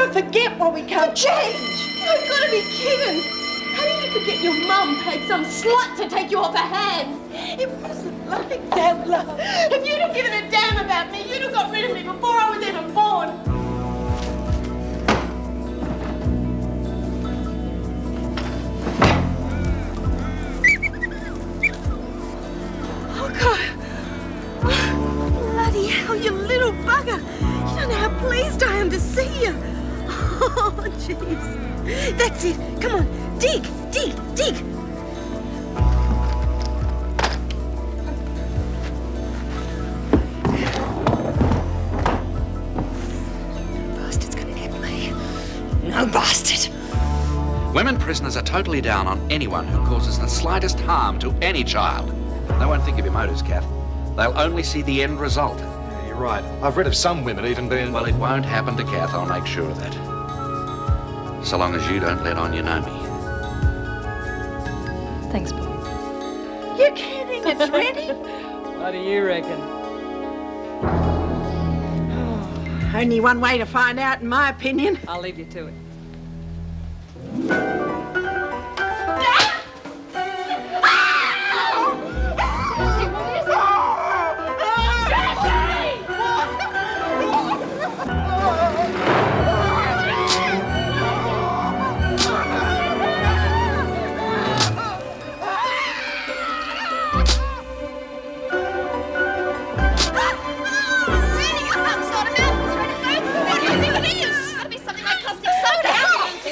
Don't forget what we can't change. You've got to be kidding. How do you forget your mum paid some slut to take you off her hands? It wasn't like that, love. If you'd have given a damn about me, you'd have got rid of me before I was even born. Oh, God. Oh, bloody hell, you little bugger. You don't know how pleased I am to see you. Oh, jeez. That's it. Come on. Dig, dig, dig. Bastard's gonna get me. No bastard. Women prisoners are totally down on anyone who causes the slightest harm to any child. They won't think of your motives, Kath. They'll only see the end result. Yeah, you're right. I've read of some women even being... Well, it won't happen to Kath, I'll make sure of that. So long as you don't let on you know me. Thanks, Bob. You're kidding, it's ready? What do you reckon? Only one way to find out, in my opinion. I'll leave you to it.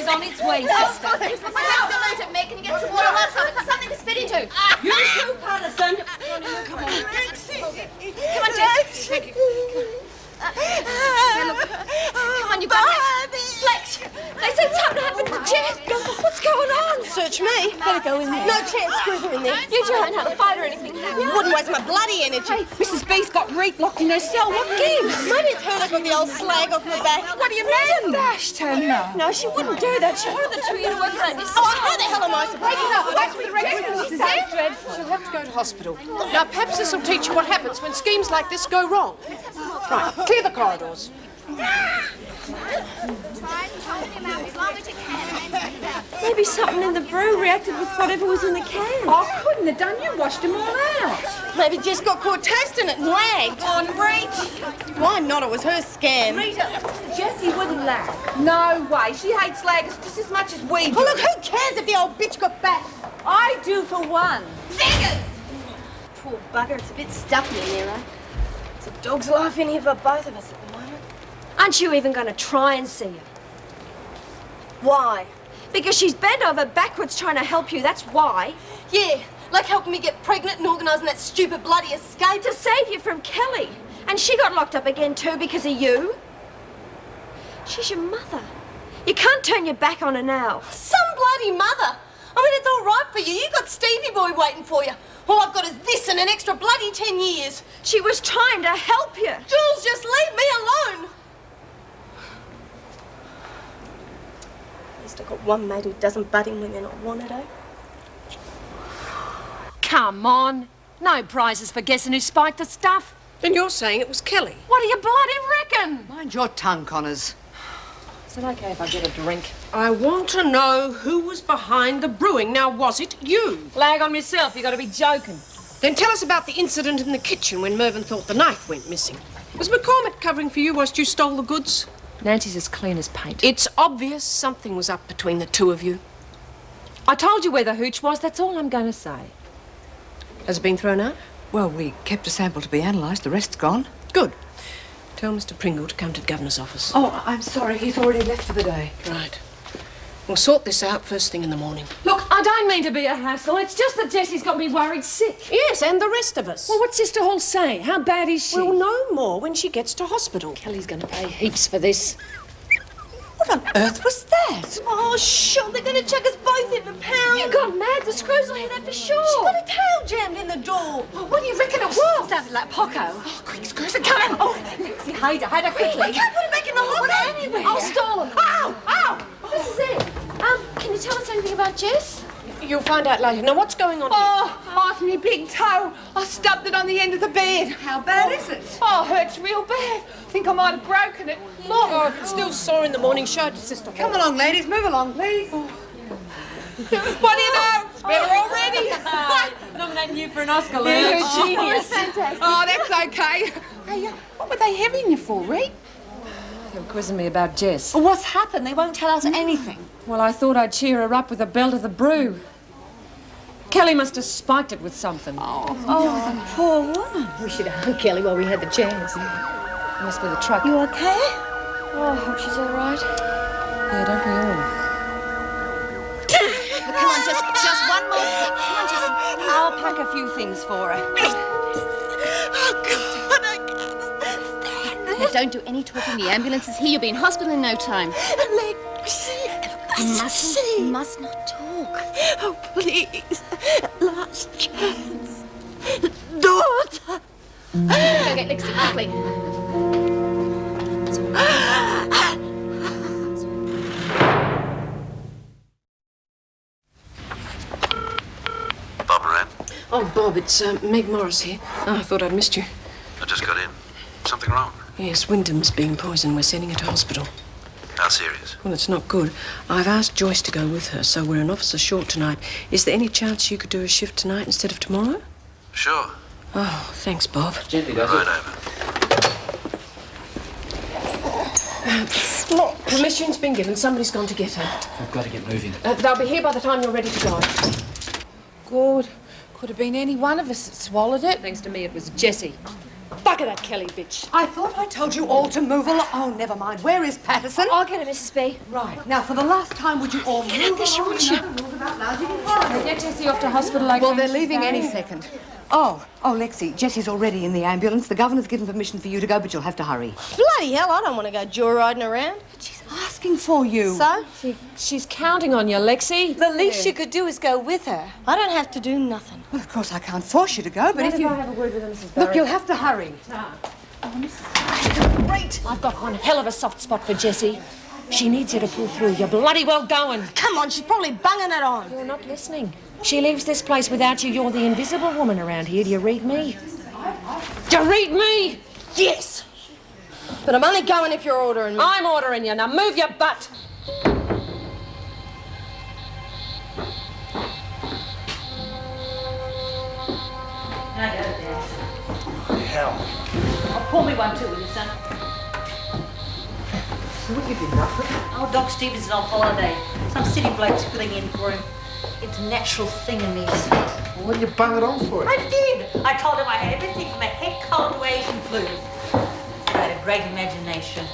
On its way, sister. Dilute it, Meg. Can you get some water or something? Something to spit into. You too, Patterson. Come on, Jess. Thank you. Come on, you got it. Lex, they said something happened to Jess. What's going on? Search me. Better go in there. No chance screwing in there. You two haven't had a fight or anything, have you? Wouldn't waste my bloody energy. Mrs. B's got Reet locked in her cell. What gives? Maybe it's her that got the old slag off my back. What do you mean? Bashed her, no. No, she wouldn't do that. She wanted the two of you to work around this. Oh, how the hell am I supposed to know? That's what the regulations say. Dreadful. She'll have to go to hospital. Now, perhaps this will teach you what happens when schemes like this go wrong. Right, clear the corridors. Maybe something in the brew reacted with whatever was in the can. Oh, couldn't have done. You washed them all out. Maybe Jess got caught toasting it and lagged. On Reet. Why not? It was her scam. Rita, Jessie wouldn't lag. No way. She hates laggers just as much as we do. Oh, look, who cares if the old bitch got back? I do for one. Fingers! Poor bugger, it's a bit stuffy in there, eh? It's a dog's life in here for both of us at the moment. Aren't you even going to try and see her? Why? Because she's bent over backwards trying to help you, that's why. Yeah, like helping me get pregnant and organising that stupid bloody escape. To save you from Kelly. And she got locked up again too because of you. She's your mother. You can't turn your back on her now. Some bloody mother. I mean, it's all right for you. You got Stevie Boy waiting for you. All I've got is this and an extra bloody 10 years. She was trying to help you. Jules, just leave me alone. At least I've got one mate who doesn't butt in when they're not wanted, eh? Come on. No prizes for guessing who spiked the stuff. Then you're saying it was Kelly. What do you bloody reckon? Mind your tongue, Connors. Is it okay if I get a drink? I want to know who was behind the brewing. Now, was it you? Lag on myself, you gotta be joking. Then tell us about the incident in the kitchen when Mervyn thought the knife went missing. Was McCormick covering for you whilst you stole the goods? Nancy's as clean as paint. It's obvious something was up between the two of you. I told you where the hooch was, that's all I'm gonna say. Has it been thrown out? Well, we kept a sample to be analysed. The rest's gone. Good. Tell Mr. Pringle to come to the Governor's office. Oh, I'm sorry. He's already left for the day. Right. We'll sort this out first thing in the morning. Look, I don't mean to be a hassle. It's just that Jessie's got me worried sick. Yes, and the rest of us. Well, what's Sister Hall say? How bad is she? We'll know more when she gets to hospital. Kelly's gonna pay heaps for this. What on earth was that? Oh, sure, they're going to chuck us both in the pound. You got mad. The screws will hit that for sure. She got a tail jammed in the door. Oh, what do you reckon it was? Sounded like Poco. Oh, quick, screws are coming. Oh, Lexi, hide her quickly. We can't put it back in the hot Anyway. I'll stall them. Ow! Ow! This is it. Can you tell us anything about Jess? You'll find out later. Now, what's going on here? Oh, off me big toe. I stubbed it on the end of the bed. How bad is it? Oh, hurts real bad. think I might have broken it. Look, oh, if it's still sore in the morning, show it to Sister. Come along, ladies, move along, please. What do you know? It's better already. Nominating you for an Oscar, You're a genius. Oh, that's okay. Hey, what were they having you for, Reed? They were quizzing me about Jess. Well, what's happened? They won't tell us anything. Well, I thought I'd cheer her up with a belt of the brew. Kelly must have spiked it with something. Oh, the poor woman. We should have hung Kelly while we had the chance. Must be the truck. You okay? Oh, I hope she's all right. Yeah, don't we all? Come on, just one more sip. Come on, Jessie. I'll pack a few things for her. Oh, God, I can't stand it. Now, don't do any talking. The ambulance is here. You'll be in hospital in no time. Lexi, You must not talk. oh, please. Last chance. Daughter. Go get Lexi quickly. Bob Moran, Oh, Bob, it's Meg Morris here. Oh, I thought I'd missed you. I just got in. Something wrong? Yes, Wyndham's been poisoned. We're sending her to hospital. How serious? Well, it's not good. I've asked Joyce to go with her, so we're an officer short tonight. Is there any chance you could do a shift tonight instead of tomorrow? Sure. Oh, thanks, Bob. Gently, does Right over. Look, permission's been given. Somebody's gone to get her. I've got to get moving. They'll be here by the time you're ready to go. Good. Could have been any one of us that swallowed it. Thanks to me, it was Jessie. Bugger that Kelly bitch. I thought I told you all to move along. Oh, never mind. Where is Patterson? I'll get her, Mrs. B. Right. Now, for the last time, would you all move along? Another rule about lounging in corridors. Get Jessie off to hospital like Well, they're leaving any second. Oh, Lexi, Jessie's already in the ambulance. The governor's given permission for you to go, but you'll have to hurry. Bloody hell, I don't want to go joyriding around. She's asking for you. So? She's counting on you, Lexi. The least you could do is go with her. I don't have to do nothing. Well, of course, I can't force you to go, but if you... have a word with her, Mrs. Barrett? Look, you'll have to hurry. Great. I've got one hell of a soft spot for Jessie. She needs you to pull through. You're bloody well going. Come on, she's probably bunging it on. You're not listening. She leaves this place without you. You're the invisible woman around here. Do you read me? Do you read me? Yes. But I'm only going if you're ordering me. I'm ordering you. Now move your butt. Pour me one too, will you, son? Would you be nothing? Oh, Doc Stevens is on holiday. Some city bloke's filling in for him. It's a natural thing in me. Well, what did you bung it on for? I did. I told him I had everything from a head cold to Asian flu. I had a great imagination.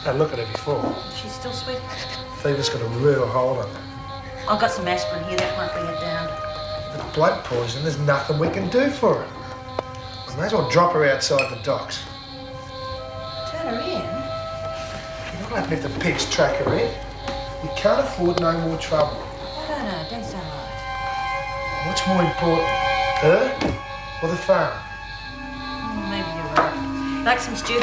I look at her before. She's still sweet. Fever's got a real hold on her. I've got some aspirin here. That might bring it down. With blood poison, there's nothing we can do for her. We may as well drop her outside the docks. Turn her in. You're not letting the pigs track her in. We can't afford no more trouble. No, don't sound right. What's more important, her or the farm? Maybe you're right. Like some stew?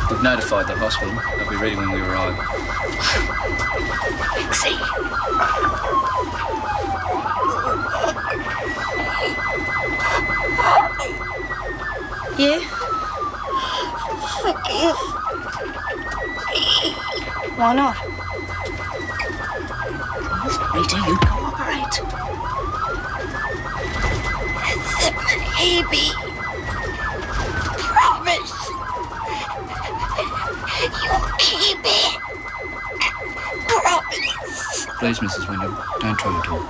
We've notified the hospital. They'll be ready when we arrive. Yeah? Why not? Rita, you cooperate. Baby. Promise. You'll keep it. Promise. Please, Mrs. Wyndham, don't try to talk.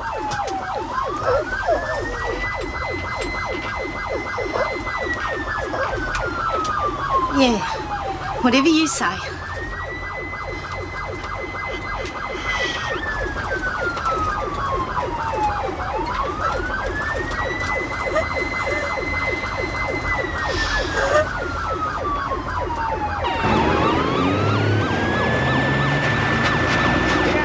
Yeah, whatever you say.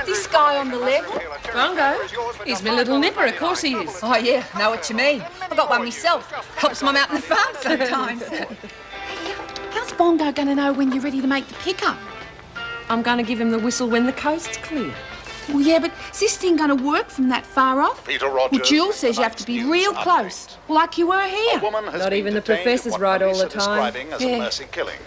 This guy on the left, Rongo, he's my little nipper, of course he is. Oh, yeah, know what you mean. I got one myself. Helps Mum out in the farm sometimes. How's Bongo going to know when you're ready to make the pickup? I'm going to give him the whistle when the coast's clear. Well, yeah, but is this thing going to work from that far off? Peter Rogers. Well, Jill says you have to be real close, like you were here. Not even the professor's right all the time. As a mercy killing.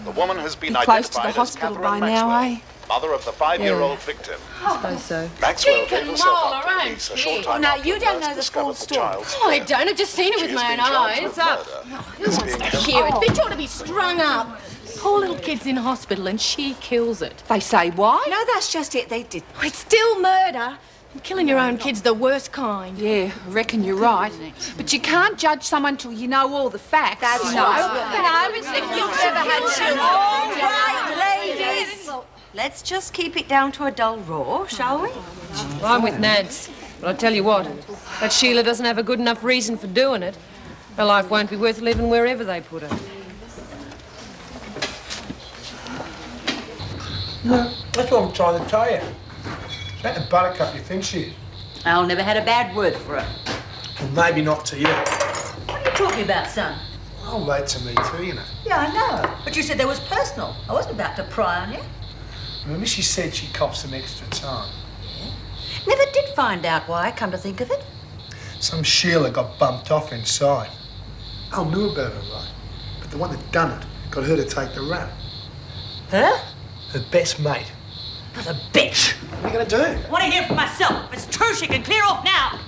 The woman has been Be close to the identified as hospital Catherine by now, Maxwell, eh? mother of the 5-year-old victim. I suppose so. Maxwell She can gave herself roll up to her own police a short kid. time No, after you don't nurse know the discovered full the story. child's Oh, I death. don't. I've just seen it She with is my being own charged eyes. with Up. murder. It's being held Hear it. Bitch ought to be strung up. Poor little kid's in hospital and she kills it. They say why? No, that's just it. They did. Oh, it's still murder. And killing your own kid's the worst kind. Yeah, I reckon you're right. But you can't judge someone till you know all the facts. That's you know. right. No, if you've ever had children. All right, ladies. Let's just keep it down to a dull roar, shall we? I'm with Nance. But I tell you what, that Sheila doesn't have a good enough reason for doing it. Her life won't be worth living wherever they put her. No, that's what I'm trying to tell you. She ain't the buttercup you think she is. Al never had a bad word for her. Well, maybe not to you. What are you talking about, son? Oh, mate, to me too, you know. Yeah, I know. But you said that was personal. I wasn't about to pry on you. Remember she said she copped some extra time. Never did find out why, come to think of it. Some Sheila got bumped off inside. Al knew about her, right? But the one that done it got her to take the rap. Her? Her best mate. What a bitch. What are you going to do? I want to hear for myself. If it's true, she can clear off now.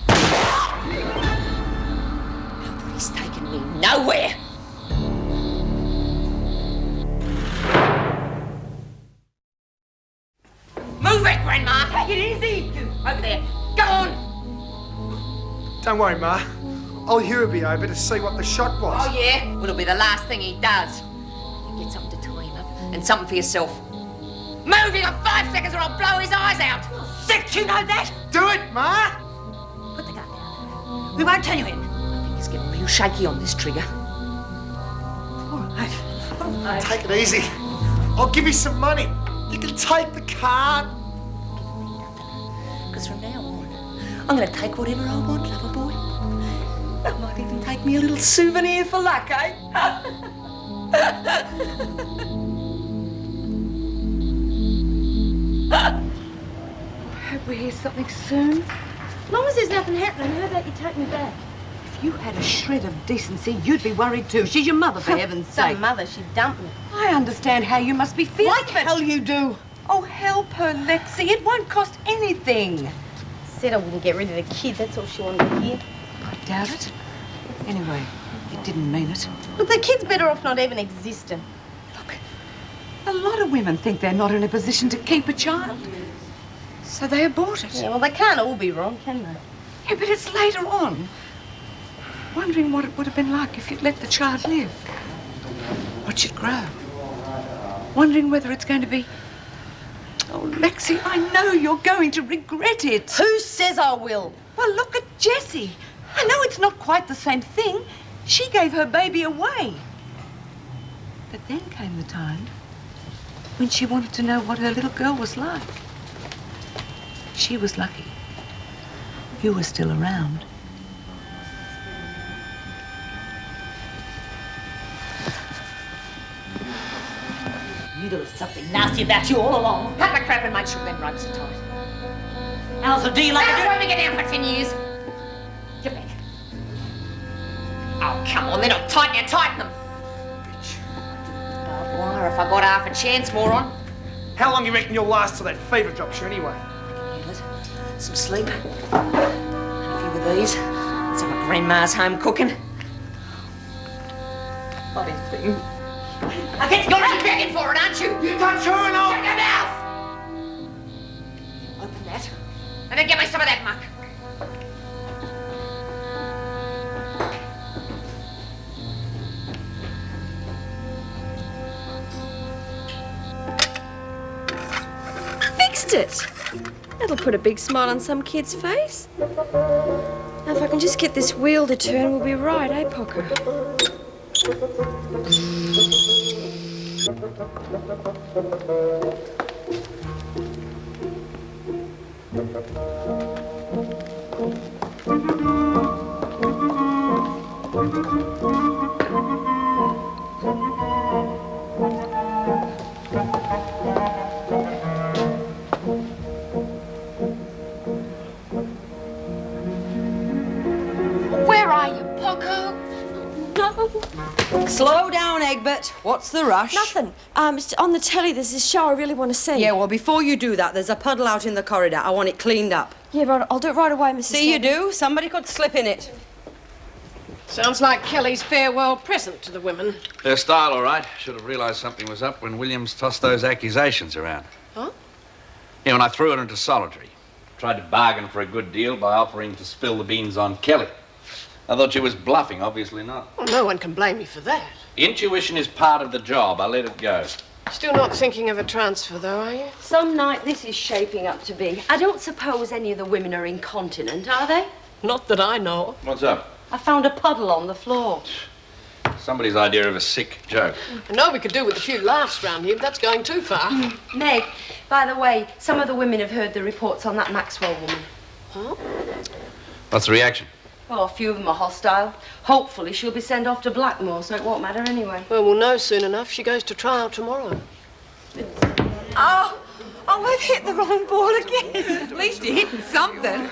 Nobody's taking me nowhere. Move it, Grandma. Take it easy. You, over there. Go on. Don't worry, Ma. I'll hear be over to see what the shot was. Oh, yeah? Well, it'll be the last thing he does. You get something to tie him up and something for yourself. Move! You got 5 seconds or I'll blow his eyes out! Sick, you know that? Do it, Ma! Put the gun down. We won't turn you in. I think he's getting real shaky on this trigger. All right. Take it easy. I'll give you some money. You can take the card. Because from now on, I'm going to take whatever I want, lover boy. That might even take me a little souvenir for luck, eh? I hope we hear something soon. As long as there's nothing happening, how about you take me back? If you had a shred of decency, you'd be worried too. She's your mother, for heaven's sake. Some mother, she dumped me. I understand how you must be feeling. Like hell you do. Oh, help her, Lexi. It won't cost anything. Said I wouldn't get rid of the kid, that's all she wanted to hear. I doubt it. Anyway, it didn't mean it. Look, the kid's better off not even existing. Look, a lot of women think they're not in a position to keep a child. So they abort it. Yeah, well, they can't all be wrong, can they? Yeah, but it's later on. Wondering what it would have been like if you'd let the child live. Watch it grow. Wondering whether it's going to be... Oh, Lexi, I know you're going to regret it. Who says I will? Well, look at Jessie. I know it's not quite the same thing. She gave her baby away. But then came the time when she wanted to know what her little girl was like. She was lucky. You were still around. You there was something nasty about you all along. Cut the crap and make sure them ropes are tight. How's the deal? That's why we get down for 10 years. Get back. Oh, come on, they're not tight, you tighten them. Bitch. Barbed wire if I got half a chance, moron. How long you reckon you'll last till that fever drops you anyway? Some sleep. And a few of these. Some of Grandma's home cooking. Bloody thing. I guess you're only begging for it, aren't you? You touch her and I'll... Shut your mouth! Open that, and then get me some of that muck. missed it. That'll put a big smile on some kid's face. Now, if I can just get this wheel to turn, we'll be right, eh, Pocker? Where are you, Poco? No. Slow down, Egbert. What's the rush? Nothing. It's on the telly, there's this show I really want to see. Yeah, well, before you do that, there's a puddle out in the corridor. I want it cleaned up. Yeah, right, I'll do it right away, Mrs. See, you do. Somebody could slip in it. Sounds like Kelly's farewell present to the women. Her style, all right. Should have realised something was up when Williams tossed those accusations around. Huh? Yeah, when I threw her into solitary. Tried to bargain for a good deal by offering to spill the beans on Kelly. I thought she was bluffing, obviously not. Well, no one can blame you for that. Intuition is part of the job. I let it go. Still not thinking of a transfer, though, are you? Some night this is shaping up to be. I don't suppose any of the women are incontinent, are they? Not that I know. What's up? I found a puddle on the floor. Somebody's idea of a sick joke. I know we could do with a few laughs round here, but that's going too far. Meg, by the way, some of the women have heard the reports on that Maxwell woman. Huh? What's the reaction? Well, a few of them are hostile. Hopefully she'll be sent off to Blackmore, so it won't matter anyway. Well, we'll know soon enough. She goes to trial tomorrow. Oh, we've hit the wrong ball again. At least you're hitting something.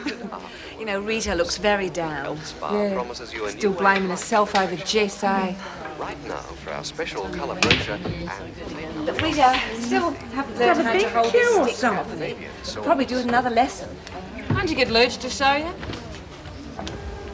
You know, Rita looks very down. Promises you a Still new blaming herself over Jess, eh? right now for our special colour brochure and But Rita still haven't learned how to hold a stick properly. Probably do another lesson. Can't you get Lurch to show you?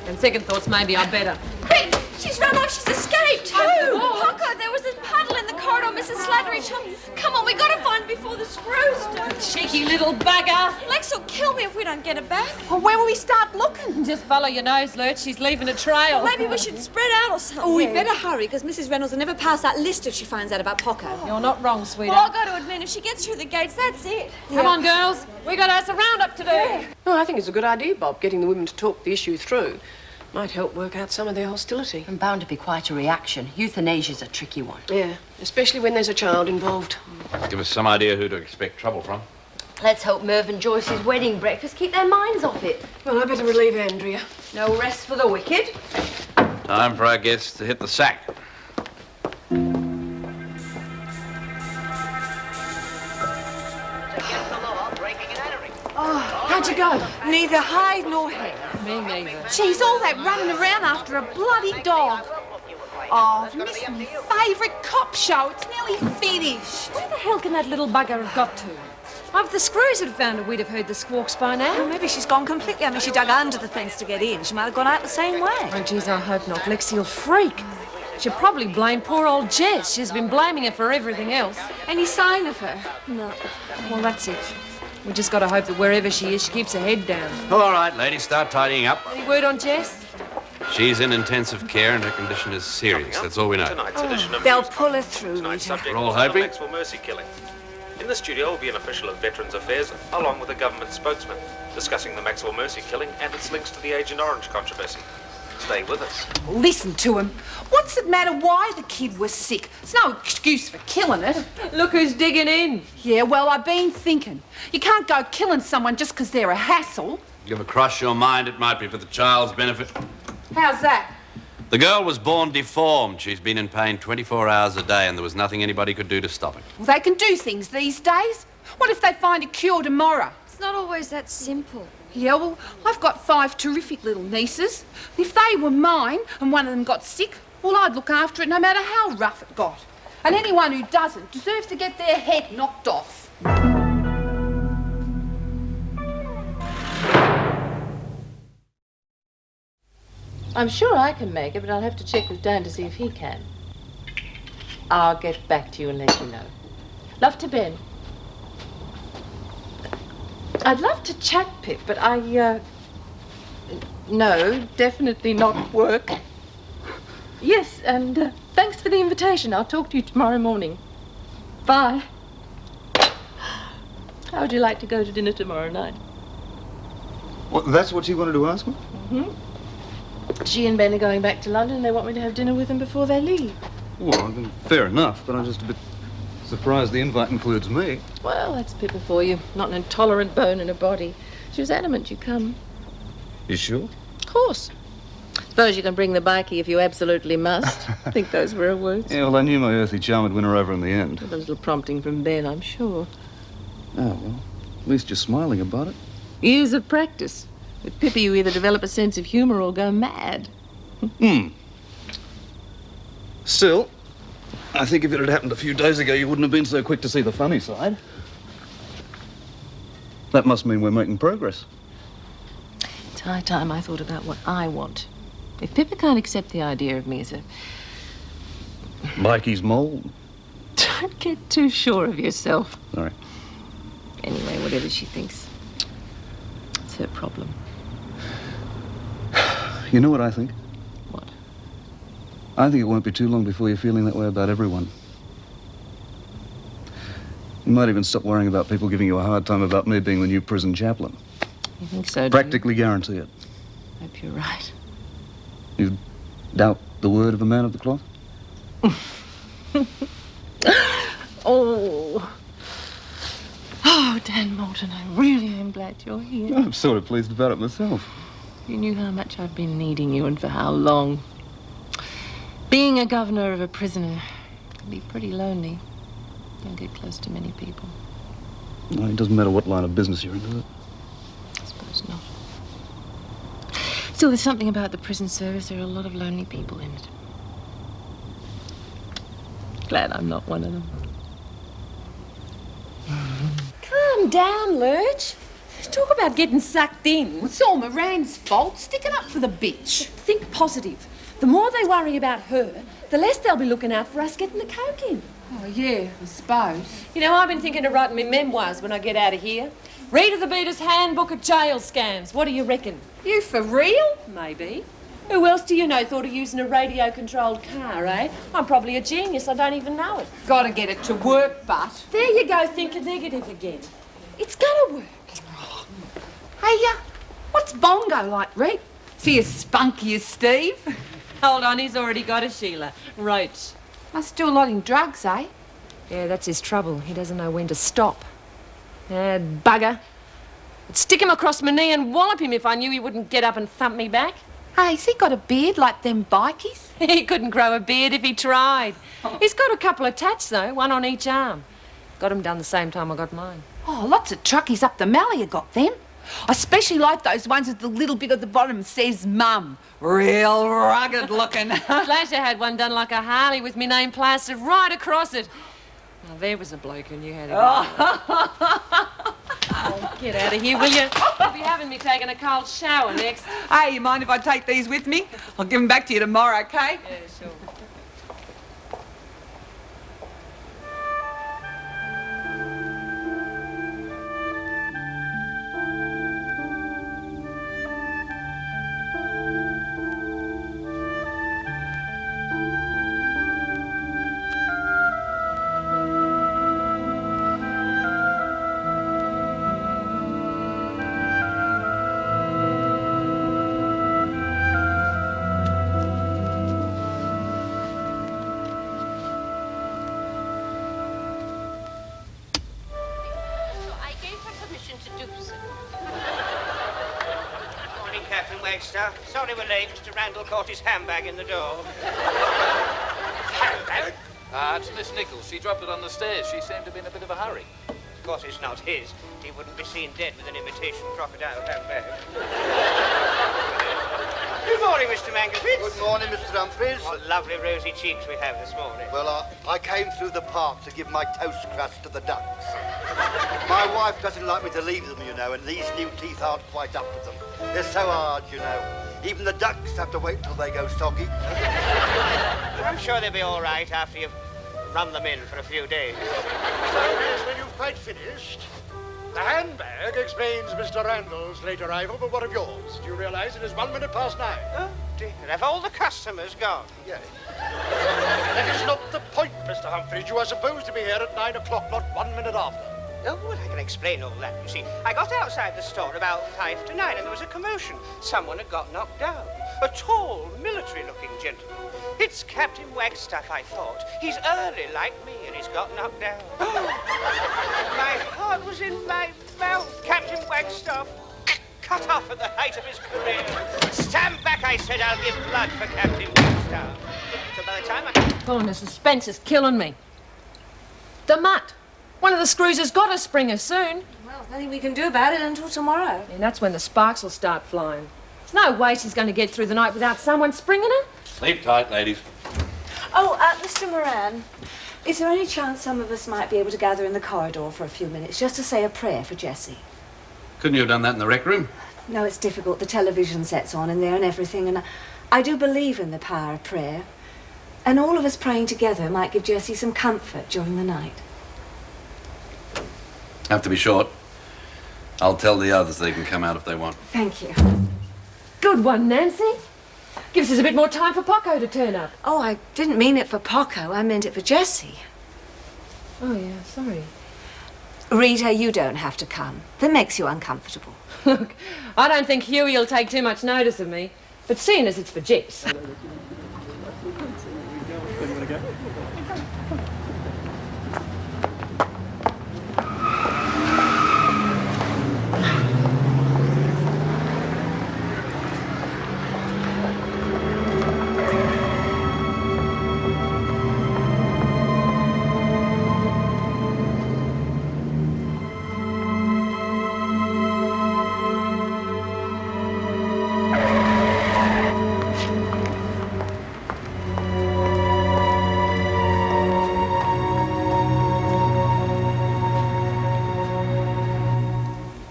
And second thoughts, maybe I better. Quick! She's run off, she's escaped! Who? Poco, there was a puddle in the corridor, Mrs. Slattery told me. Come on, we gotta find it before the screws do. Cheeky little bugger. Lex will kill me if we don't get her back. Well, where will we start looking? Just follow your nose, Lurch. She's leaving a trail. Well, maybe we should spread out or something. Oh, we better hurry, because Mrs. Reynolds will never pass that list if she finds out about Poco. You're not wrong, sweetheart. Well, I've got to admit, if she gets through the gates, that's it. Come on, girls. We got us a roundup to do. Oh, I think it's a good idea, Bob, getting the women to talk the issue through. Might help work out some of their hostility. And bound to be quite a reaction. Euthanasia's a tricky one. Yeah, especially when there's a child involved. Give us some idea who to expect trouble from. Let's hope Merv and Joyce's wedding breakfast keep their minds off it. Well, I better relieve Andrea. No rest for the wicked. Time for our guests to hit the sack. How'd you go? Neither hide nor hair. Me neither. Geez, all that running around after a bloody dog. Oh, I've missed my favourite cop show. It's nearly finished. Where the hell can that little bugger have got to? If the screws had found her, we'd have heard the squawks by now. Well, maybe she's gone completely. I mean, she dug under the fence to get in. She might have gone out the same way. Oh, geez, I hope not. Lexi'll freak. She'll probably blame poor old Jess. She's been blaming her for everything else. Any sign of her? No. Well, that's it. We just got to hope that wherever she is, she keeps her head down. All right, ladies, start tidying up. Any word on Jess? She's in intensive care and her condition is serious. That's all we know. Tonight's edition of They'll pull her through, Tonight's Rita. subject We're all was the hoping. Maxwell Mercy killing. In the studio will be an official of Veterans Affairs, along with a government spokesman, discussing the Maxwell Mercy killing and its links to the Agent Orange controversy. Stay with us. Listen to him. What's it matter why the kid was sick? It's no excuse for killing it. Look who's digging in. Yeah, well, I've been thinking. You can't go killing someone just because they're a hassle. If you ever cross your mind, it might be for the child's benefit. How's that? The girl was born deformed. She's been in pain 24 hours a day and there was nothing anybody could do to stop it. Well, they can do things these days. What if they find a cure tomorrow? It's not always that simple. Yeah, well, I've got 5 terrific little nieces. If they were mine and one of them got sick, well, I'd look after it no matter how rough it got. And anyone who doesn't deserves to get their head knocked off. I'm sure I can make it, but I'll have to check with Dan to see if he can. I'll get back to you and let you know. Love to Ben. I'd love to chat, Pip, but no, definitely not work. Yes, and thanks for the invitation. I'll talk to you tomorrow morning. Bye. How would you like to go to dinner tomorrow night? Well, that's what you wanted to ask me? Mm-hmm. She and Ben are going back to London and they want me to have dinner with them before they leave. Well, then, fair enough, but I'm just a bit surprised the invite includes me. Well, that's Pippa for you. Not an intolerant bone in her body. She was adamant you come. You sure? Of course. Suppose you can bring the bikie if you absolutely must. I think those were her words. Yeah, well, I knew my earthly charm would win her over in the end. With a little prompting from Ben, I'm sure. Oh, well, at least you're smiling about it. Years of practice. With Pippa, you either develop a sense of humour or go mad. Still, I think if it had happened a few days ago, you wouldn't have been so quick to see the funny side. That must mean we're making progress. It's high time I thought about what I want. If Pippa can't accept the idea of me as a... Mikey's mole. Don't get too sure of yourself. Sorry. Anyway, whatever she thinks, it's her problem. You know what I think? What? I think it won't be too long before you're feeling that way about everyone. You might even stop worrying about people giving you a hard time about me being the new prison chaplain. You think so, do Practically guarantee it. you? Hope you're right. You doubt the word of a man of the cloth? Oh, Dan Moulton, I really am glad you're here. I'm sort of pleased about it myself. You knew how much I've been needing you and for how long. Being a governor of a prisoner can be pretty lonely. Don't get close to many people. Well, it doesn't matter what line of business you're into. I suppose not. Still, there's something about the prison service. There are a lot of lonely people in it. Glad I'm not one of them. Calm down, Lurch. Talk about getting sucked in. It's all Moran's fault, sticking up for the bitch. Think positive. The more they worry about her, the less they'll be looking out for us getting the coke in. Oh, yeah, I suppose. You know, I've been thinking of writing my memoirs when I get out of here. Rita the Beater's Handbook of Jail Scams. What do you reckon? You for real? Maybe. Who else do you know thought of using a radio-controlled car, eh? I'm probably a genius. I don't even know it. Gotta get it to work, but... There you go, thinking negative again. It's gonna work. Hey, what's Bongo like, Rick? Is he as spunky as Steve? Hold on, he's already got a Sheila. Roach. Must do a lot in drugs, eh? Yeah, that's his trouble. He doesn't know when to stop. Bugger. I'd stick him across my knee and wallop him if I knew he wouldn't get up and thump me back. Hey, has he got a beard like them bikies? He couldn't grow a beard if he tried. He's got a couple of tats, though, one on each arm. Got them done the same time I got mine. Oh, lots of truckies up the Mallee have got them. I especially like those ones with the little bit at the bottom says Mum. Real rugged looking. Flasher had one done like a Harley with me name plastered right across it. Now, there was a bloke who knew how to Oh, get out of here, will you? You'll be having me taking a cold shower next. Hey, you mind if I take these with me? I'll give them back to you tomorrow, okay? Yeah, sure. Sorry we're late. Mr. Randall caught his handbag in the door. Handbag? It's Miss Nichols. She dropped it on the stairs. She seemed to be in a bit of a hurry. Of course, it's not his. He wouldn't be seen dead with an imitation crocodile handbag. Good morning, Mr. Mangerfitz. Good morning, Mr. Humphreys. What lovely rosy cheeks we have this morning. Well, I came through the park to give my toast crust to the ducks. My wife doesn't like me to leave them, you know, and these new teeth aren't quite up with them. They're so hard, you know. Even the ducks have to wait till they go soggy. I'm sure they'll be all right after you've run them in for a few days. So, yes, when you've quite finished, the handbag explains Mr. Randall's late arrival, but what of yours? Do you realize it is 9:01? Oh, dear. Have all the customers gone? Yes. That is not the point, Mr. Humphreys. You are supposed to be here at 9 o'clock, not 1 minute after. Oh, well, I can explain all that. You see, I got outside the store about 5 to 9 and there was a commotion. Someone had got knocked down. A tall, military-looking gentleman. It's Captain Wagstaff, I thought. He's early like me and he's got knocked down. My heart was in my mouth. Captain Wagstaff, cut off at the height of his career. Stand back, I said. I'll give blood for Captain Wagstaff. So by the time I... Oh, and the suspense is killing me. The mutt. One of the screws has got to spring her soon. Well, there's nothing we can do about it until tomorrow. And that's when the sparks will start flying. There's no way she's going to get through the night without someone springing her. Sleep tight, ladies. Oh, Mr. Moran, is there any chance some of us might be able to gather in the corridor for a few minutes just to say a prayer for Jessie? Couldn't you have done that in the rec room? No, it's difficult. The television set's on in there and everything, and I do believe in the power of prayer. And all of us praying together might give Jessie some comfort during the night. Have to be short. I'll tell the others they can come out if they want. Thank you. Good one, Nancy. Gives us a bit more time for Poco to turn up. Oh, I didn't mean it for Poco. I meant it for Jessie. Oh, yeah, sorry. Rita, you don't have to come. That makes you uncomfortable. Look, I don't think Huey will take too much notice of me. But seeing as it's for Jess...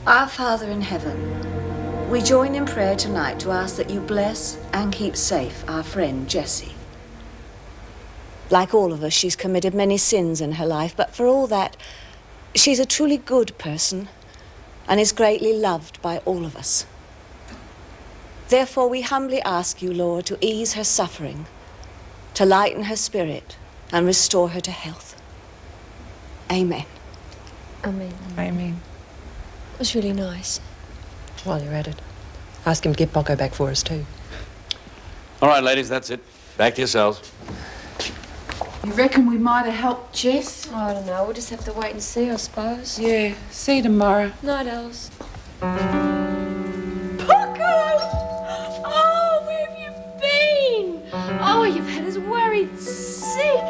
Our Father in heaven, we join in prayer tonight to ask that you bless and keep safe our friend Jessie. Like all of us, she's committed many sins in her life, but for all that, she's a truly good person and is greatly loved by all of us. Therefore, we humbly ask you, Lord, to ease her suffering, to lighten her spirit and restore her to health. Amen. Amen. Amen. It was really nice. While you're at it, ask him to get Poco back for us too. All right, ladies, that's it. Back to yourselves. You reckon we might have helped Jess? I don't know. We'll just have to wait and see, I suppose. Yeah, see you tomorrow. Night, Alice. Poco! Oh, where have you been? Oh, you've had us worried sick.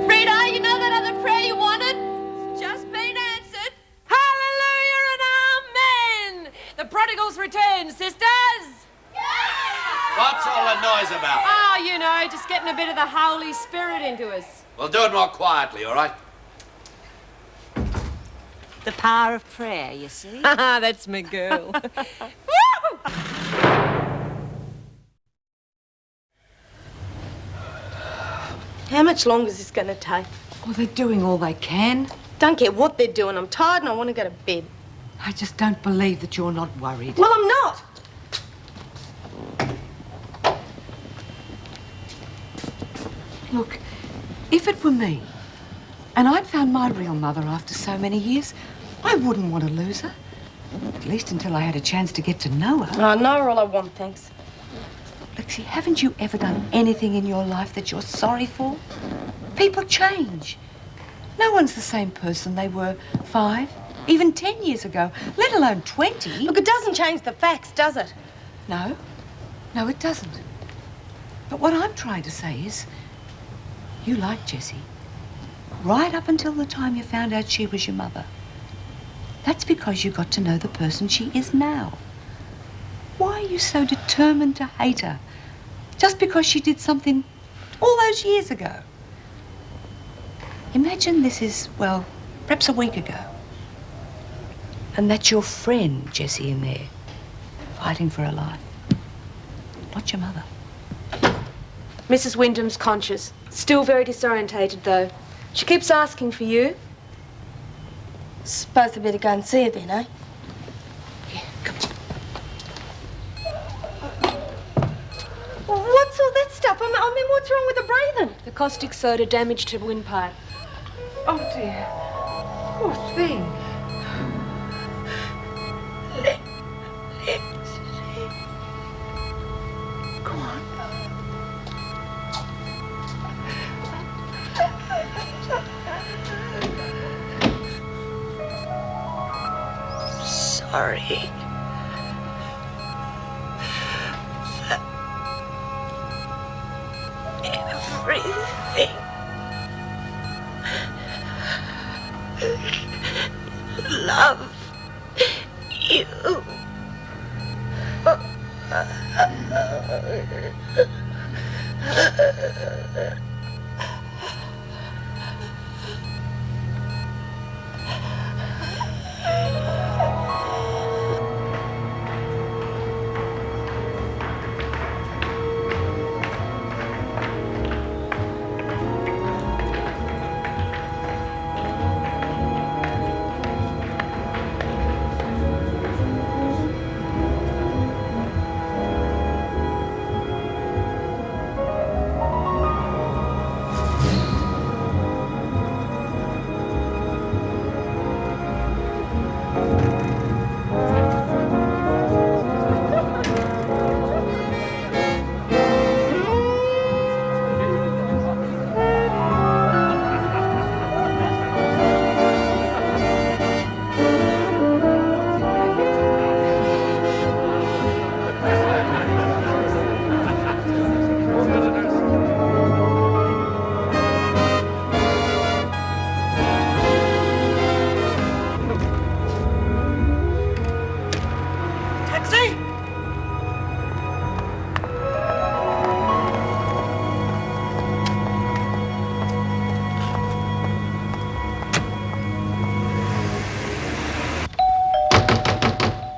Rita, you know that other prayer you wanted? Just been answered. Hallelujah and amen! The prodigal's returned, sisters! What's all the noise about? Oh, you know, just getting a bit of the Holy Spirit into us. Well, do it more quietly, all right? The power of prayer, you see. That's my girl. How much longer is this going to take? Well, they're doing all they can. Don't care what they're doing. I'm tired and I want to go to bed. I just don't believe that you're not worried. Well, I'm not. Look, if it were me, and I'd found my real mother after so many years, I wouldn't want to lose her. At least until I had a chance to get to know her. I know her all I want, thanks. Lexi, haven't you ever done anything in your life that you're sorry for? People change. No one's the same person they were 5, even 10 years ago, let alone 20. Look, it doesn't change the facts, does it? No. No, it doesn't. But what I'm trying to say is, you liked Jessie. Right up until the time you found out she was your mother. That's because you got to know the person she is now. Why are you so determined to hate her? Just because she did something all those years ago. Imagine this is, well, perhaps a week ago. And that's your friend, Jessie, in there, fighting for her life. Not your mother. Mrs. Wyndham's conscious. Still very disorientated, though. She keeps asking for you. Suppose I better go and see her then, eh? Yeah, come on. What's all that stuff? I mean, what's wrong with the breathing? The caustic soda damaged her windpipe. Oh, dear. Poor thing. Go on. Sorry. Everything. Love you.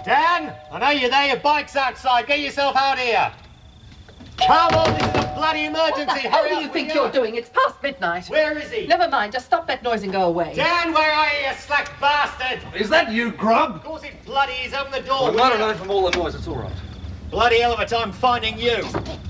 Dan, I know you're there. Your bike's outside. Get yourself out here. Come on, this is a bloody emergency. What the hell Hurry do up, you think will you're doing? It's past midnight. Where is he? Never mind, just stop that noise and go away. Dan, where are you, you slack bastard? Is that you, Grub? Of course it's bloody. He's opened the door. I might have known from all the noise. It's all right. Bloody hell of a time finding you.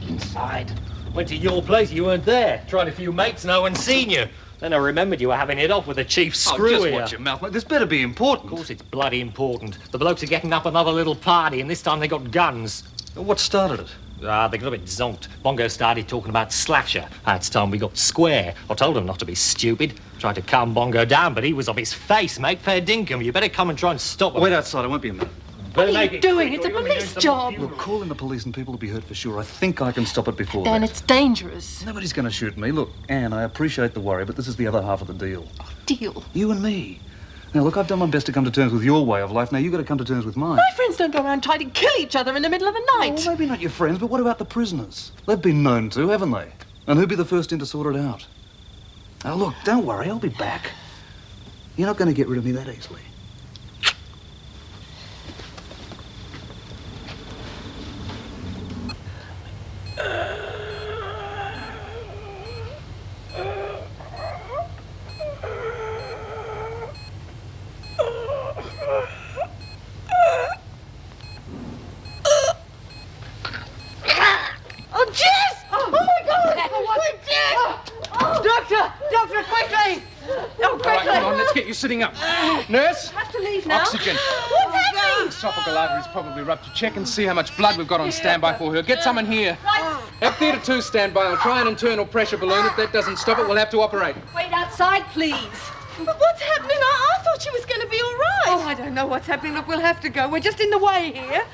Inside. Went to your place, you weren't there. Tried a few mates, no one seen you. Then I remembered you were having it off with the chief screw just here. watch your mouth, mate. This better be important. Of course it's bloody important. The blokes are getting up another little party, and this time they got guns. What started it? They got a bit zonked. Bongo started talking about Slasher. It's time we got square. I told him not to be stupid. Tried to calm Bongo down, but he was off his face, mate. Fair dinkum. You better come and try and stop him. Wait outside. I won't be a minute. Better What are make you it doing? quick, It's or a you're gonna be police doing some job. Look, calling the police and people will be hurt for sure. I think I can stop it before Dan, that. it's dangerous. Nobody's going to shoot me. Look, Anne, I appreciate the worry, but this is the other half of the deal. Deal. You and me. Now, look, I've done my best to come to terms with your way of life. Now, you've got to come to terms with mine. My friends don't go around trying to kill each other in the middle of the night. Well, maybe not your friends, but what about the prisoners? They've been known to, haven't they? And who'll be the first in to sort it out? Now, look, don't worry. I'll be back. You're not going to get rid of me that easily. Oh, Jess! Oh, my God! Quick, Jess! Doctor! Doctor, quickly! Oh, quickly! All right, come on, let's get you sitting up. Nurse? Have to leave now. Oxygen. What's happening? Esophageal artery's probably ruptured. Check and see how much blood we've got on standby for her. Get someone here. Have Theatre 2 standby. I'll try an internal pressure balloon. If that doesn't stop it, we'll have to operate. Wait outside, please. But what's happening? I thought she was going to be all right. Oh, I don't know what's happening. Look, we'll have to go. We're just in the way here.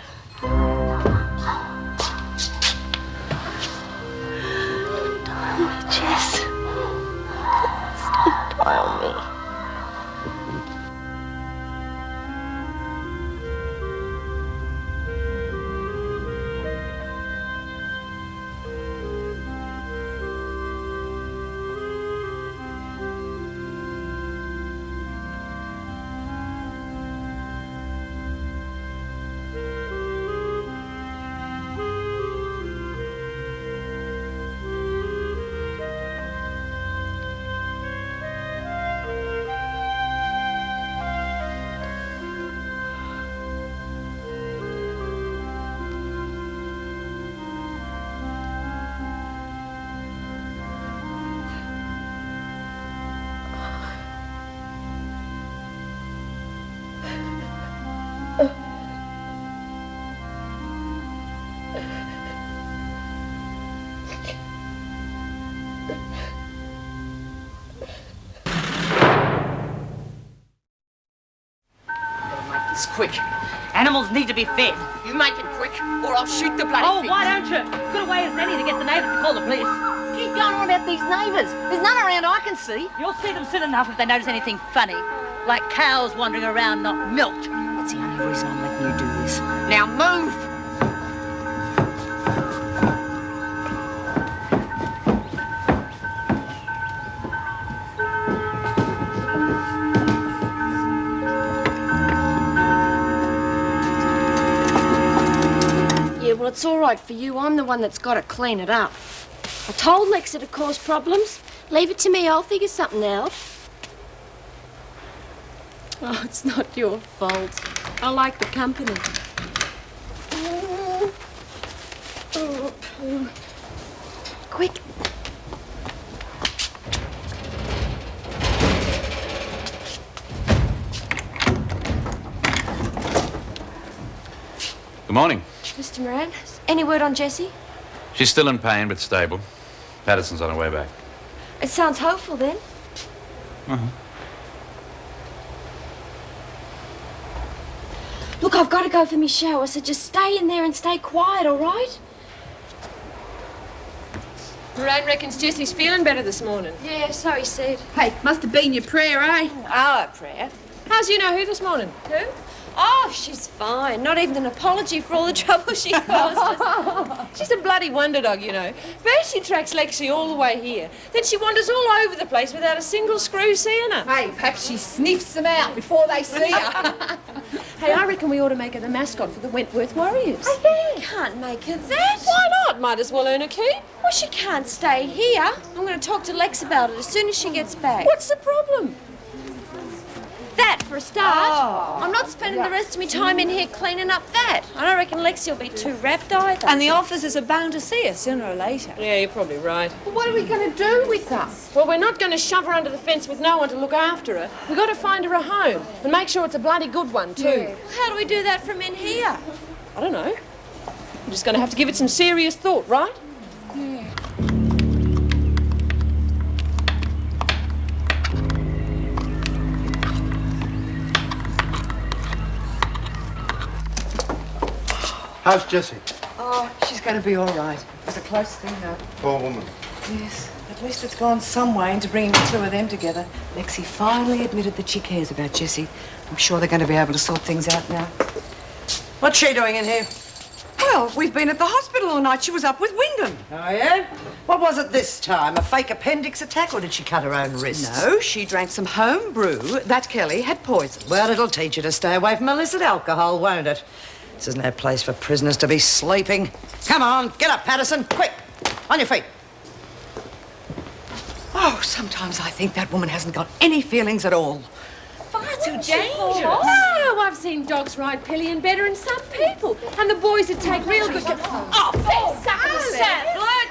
Jess. Don't die on me. It's quick. Animals need to be fed. You make it quick, or I'll shoot the bloody thing. Why don't you? Good way as any to get the neighbours to call the police. Keep going on about these neighbours. There's none around I can see. You'll see them soon enough if they notice anything funny. Like cows wandering around not milked. That's the only reason I'm letting you do this. Now move! Yeah, well, it's all right for you. I'm the one that's got to clean it up. I told Lex it'd cause problems. Leave it to me. I'll figure something out. Oh, it's not your fault. I like the company. Quick. Good morning. Mr. Moran, any word on Jessie? She's still in pain, but stable. Patterson's on her way back. It sounds hopeful then. Uh-huh. Look, I've got to go for me shower, so just stay in there and stay quiet, all right? Moran reckons Jessie's feeling better this morning. Yeah, so he said. Hey, must have been your prayer, eh? Our prayer. How's you know who this morning? Who? Oh, she's fine. Not even an apology for all the trouble she caused us. She's a bloody wonder dog, you know. First she tracks Lexi all the way here. Then she wanders all over the place without a single screw seeing her. Hey, perhaps she sniffs them out before they see her. Hey, I reckon we ought to make her the mascot for the Wentworth Warriors. Oh, you can't make her that. Why not? Might as well earn a keep. Well, she can't stay here. I'm going to talk to Lex about it as soon as she gets back. What's the problem? That, for a start. I'm not spending the rest of my time in here cleaning up that. I don't reckon Lexi will be too rapt either. And the officers are bound to see her sooner or later. Yeah, you're probably right. Well, what are we going to do with her? Well, we're not going to shove her under the fence with no one to look after her. We've got to find her a home and make sure it's a bloody good one, too. Yeah. How do we do that from in here? I don't know. We're just going to have to give it some serious thought, right? Yeah. How's Jessie? Oh, she's going to be all right. It was a close thing, though. Poor woman. Yes, at least it's gone some way into bringing the two of them together. Lexi finally admitted that she cares about Jessie. I'm sure they're going to be able to sort things out now. What's she doing in here? Well, we've been at the hospital all night. She was up with Wyndham. Oh, yeah? What was it this time? A fake appendix attack, or did she cut her own wrists? No, she drank some home brew. That Kelly had poison. Well, it'll teach you to stay away from illicit alcohol, won't it? This is no place for prisoners to be sleeping. Come on, get up, Patterson. Quick, on your feet. Oh, sometimes I think that woman hasn't got any feelings at all. Far too dangerous. No, I've seen dogs ride pillion better than some people. And the boys would take real good care. Oh,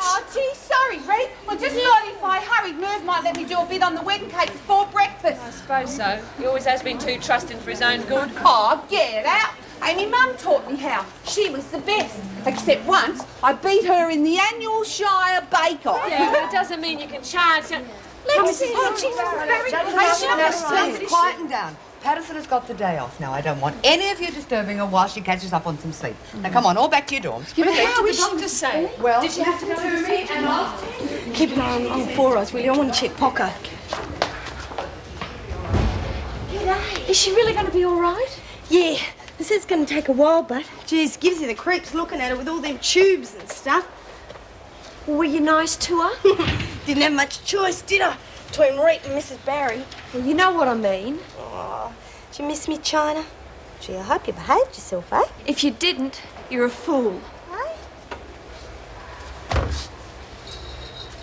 Oh, gee, sorry, Red. Well, just thought if I hurried, Merv might let me do a bit on the wedding cake before breakfast. I suppose so. He always has been too trusting for his own good. Oh, get out. Amy Mum taught me how. She was the best. Except once, I beat her in the annual Shire bake-off. Yeah, but it doesn't mean you can charge. Lexi, oh, she's very patient. Quieten down. Patterson has got the day off now. I don't want any of you disturbing her while she catches up on some sleep. Now, come on, all back to your dorms. Yeah, but how is she to say? Well, did she have to go to me and Keep an eye on all four of us, will you? I want to check Pocker. Is she really going to be all right? Yeah. This is going to take a while, but geez, gives you the creeps looking at her with all them tubes and stuff. Well, were you nice to her? Didn't have much choice, did I? Between Reet and Mrs. Barry. Well, you know what I mean. Oh, do you miss me, China? Gee, I hope you behaved yourself, eh? If you didn't, you're a fool.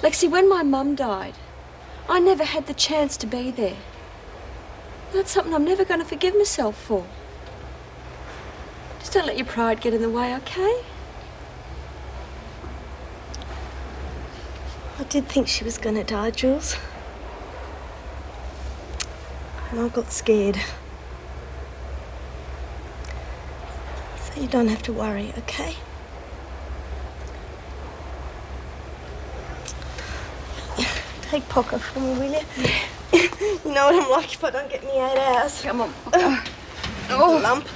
Lexi, when my mum died, I never had the chance to be there. That's something I'm never going to forgive myself for. Just don't let your pride get in the way, okay? I did think she was going to die, Jules. And I got scared. So you don't have to worry, okay? Take Pocker for me, will you? You know what I'm like if I don't get me 8 hours. Come on. lump.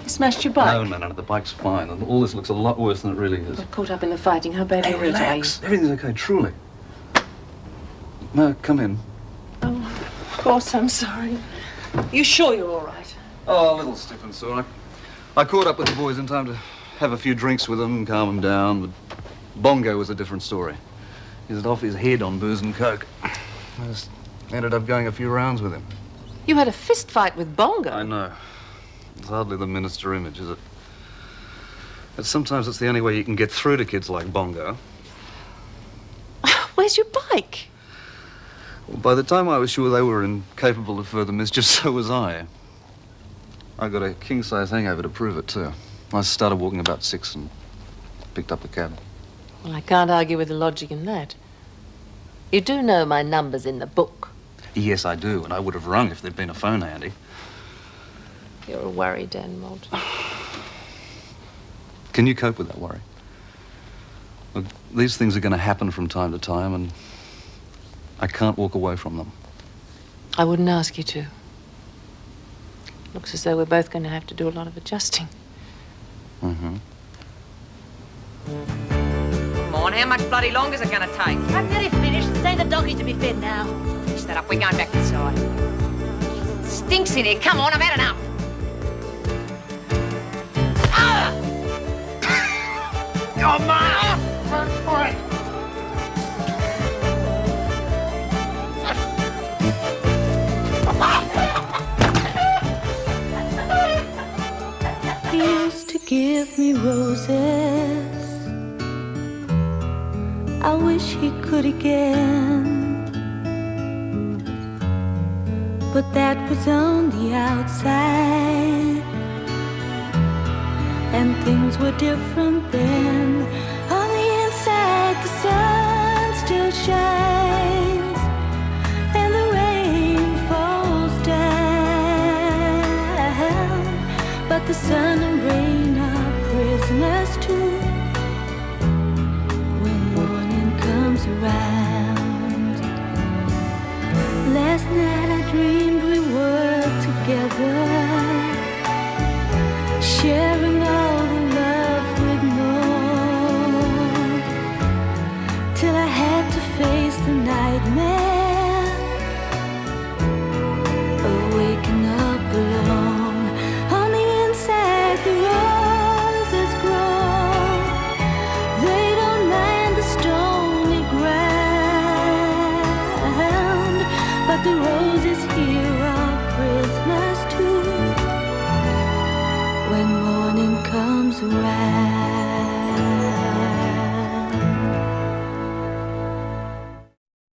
Smashed your bike? No, the bike's fine. And all this looks a lot worse than it really is. Got caught up in the fighting. How badly hurt are you? Relax. Everything's okay, truly. No, come in. Of course, I'm sorry. You sure you're all right? Oh, a little stiff and sore. I caught up with the boys in time to have a few drinks with them and calm them down, but Bongo was a different story. He was off his head on booze and coke. I just ended up going a few rounds with him. You had a fist fight with Bongo? I know. It's hardly the minister image, is it? But sometimes it's the only way you can get through to kids like Bongo. Where's your bike? Well, by the time I was sure they were incapable of further mischief, so was I. I got a king-size hangover to prove it, too. I started walking about 6 and picked up a cab. Well, I can't argue with the logic in that. You do know my number's in the book. Yes, I do, and I would have rung if there'd been a phone handy. You're a worry, Dan Moult. Can you cope with that worry? Look, these things are going to happen from time to time, and I can't walk away from them. I wouldn't ask you to. Looks as though we're both going to have to do a lot of adjusting. Mm-hmm. Come on, how much bloody longer is it going to take? I'm nearly finished. Say the doggies to be fed now. Finish that up. We're going back inside. Stinks in here. Come on, I've had enough. Oh, man! Run for it! He used to give me roses. I wish he could again. But that was on the outside, and things were different then. On the inside, the sun still shines, and the rain falls down, but the sun